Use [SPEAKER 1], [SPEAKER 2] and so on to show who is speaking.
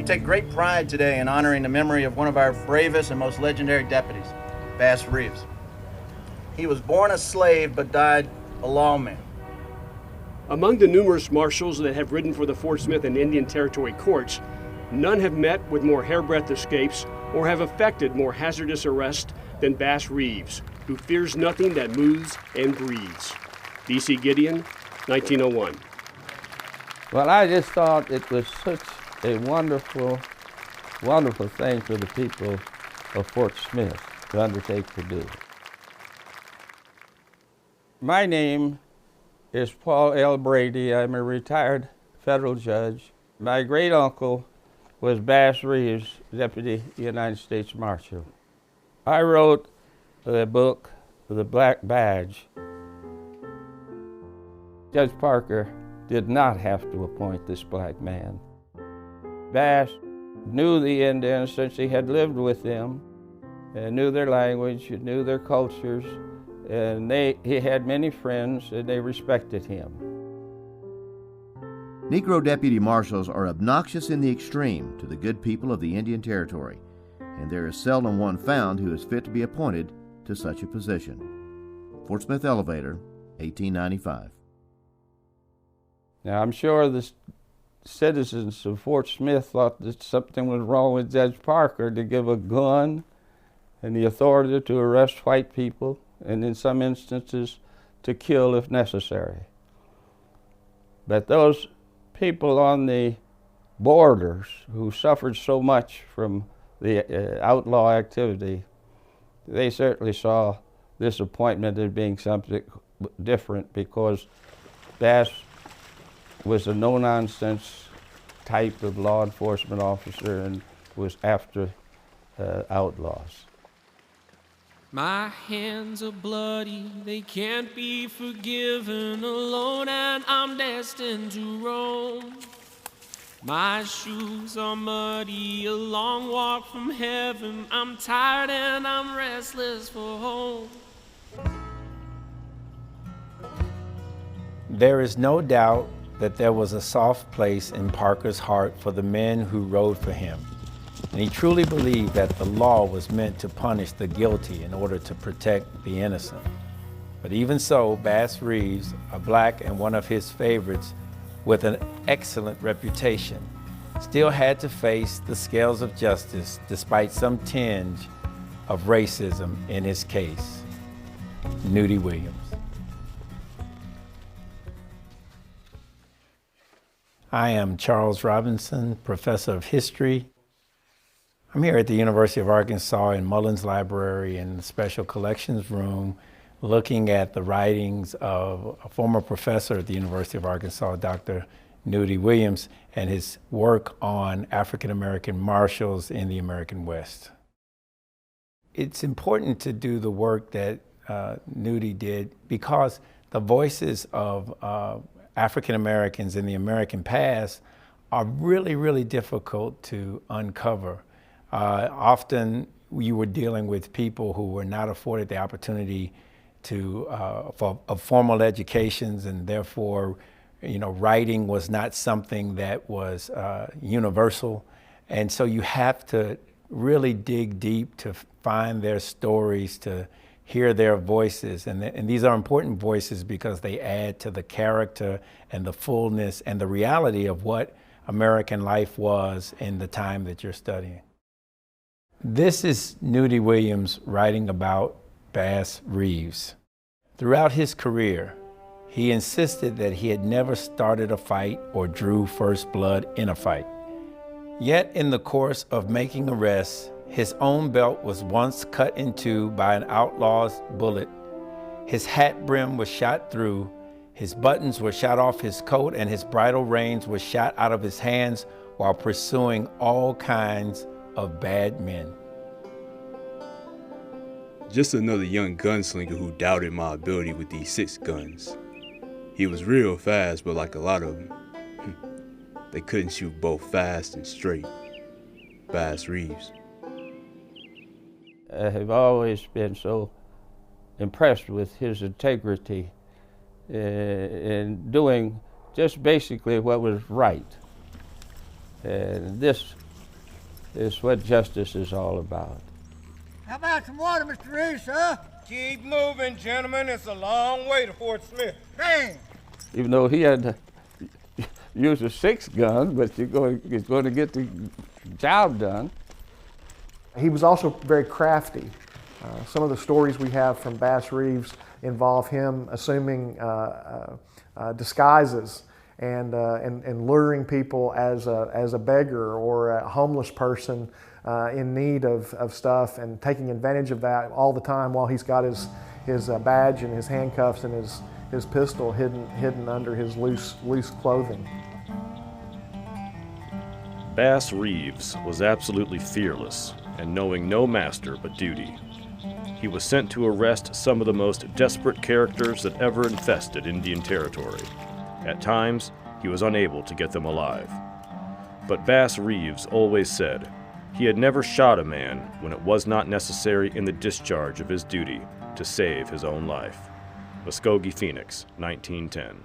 [SPEAKER 1] take great pride today in honoring the memory of one of our bravest and most legendary deputies, Bass Reeves. He was born a slave but died a lawman.
[SPEAKER 2] Among the numerous marshals that have ridden for the Fort Smith and Indian Territory courts, none have met with more hairbreadth escapes or have effected more hazardous arrest than Bass Reeves, who fears nothing that moves and breathes. B.C. Gideon, 1901.
[SPEAKER 3] Well, I just thought it was such a wonderful, wonderful thing for the people of Fort Smith to undertake to do. My name is Paul L. Brady. I'm a retired federal judge. My great uncle was Bass Reeves, Deputy United States Marshal. I wrote the book, The Black Badge. Judge Parker did not have to appoint this black man. Bass knew the Indians since he had lived with them, and knew their language, knew their cultures, and he had many friends, and they respected him.
[SPEAKER 4] Negro deputy marshals are obnoxious in the extreme to the good people of the Indian Territory, and there is seldom one found who is fit to be appointed to such a position. Fort Smith Elevator, 1895.
[SPEAKER 3] Now, I'm sure the citizens of Fort Smith thought that something was wrong with Judge Parker to give a gun and the authority to arrest white people, and in some instances to kill if necessary. But those people on the borders who suffered so much from the outlaw activity, they certainly saw this appointment as being something different, because Bass was a no-nonsense type of law enforcement officer and was after outlaws.
[SPEAKER 5] My hands are bloody, they can't be forgiven, alone and I'm destined to roam. My shoes are muddy, a long walk from heaven, I'm tired and I'm restless for home.
[SPEAKER 6] There is no doubt that there was a soft place in Parker's heart for the men who rode for him. And he truly believed that the law was meant to punish the guilty in order to protect the innocent. But even so, Bass Reeves, a black and one of his favorites with an excellent reputation, still had to face the scales of justice despite some tinge of racism in his case. Nudie Williams. I am Charles Robinson, professor of history. I'm here at the University of Arkansas in Mullins Library in the Special Collections Room, looking at the writings of a former professor at the University of Arkansas, Dr. Nudie Williams, and his work on African American marshals in the American West. It's important to do the work that Nudie did because the voices of African Americans in the American past are really, really difficult to uncover. Often you were dealing with people who were not afforded the opportunity to of formal educations, and therefore, writing was not something that was universal. And so you have to really dig deep to find their stories, to hear their voices. And these are important voices because they add to the character and the fullness and the reality of what American life was in the time that you're studying. This is Nudie Williams writing about Bass Reeves. Throughout his career, he insisted that he had never started a fight or drew first blood in a fight. Yet in the course of making arrests, his own belt was once cut in two by an outlaw's bullet. His hat brim was shot through, his buttons were shot off his coat, and his bridle reins were shot out of his hands while pursuing all kinds of bad men.
[SPEAKER 7] Just another young gunslinger who doubted my ability with these 6 guns. He was real fast, but like a lot of them, they couldn't shoot both fast and straight. Bass Reeves.
[SPEAKER 3] I have always been so impressed with his integrity in doing just basically what was right. And this is what justice is all about.
[SPEAKER 8] How about some water, Mr. Reeves, sir?
[SPEAKER 9] Keep moving, gentlemen. It's a long way to Fort Smith.
[SPEAKER 8] Dang.
[SPEAKER 3] Even though he had to use a 6-gun, but he's going to get the job done.
[SPEAKER 10] He was also very crafty. Some of the stories we have from Bass Reeves involve him assuming disguises and luring people as a beggar or a homeless person in need of stuff, and taking advantage of that all the time while he's got his badge and his handcuffs and his pistol hidden under his loose clothing.
[SPEAKER 11] Bass Reeves was absolutely fearless and knowing no master but duty. He was sent to arrest some of the most desperate characters that ever infested Indian Territory. At times, he was unable to get them alive. But Bass Reeves always said he had never shot a man when it was not necessary in the discharge of his duty to save his own life. Muskogee, Phoenix, 1910.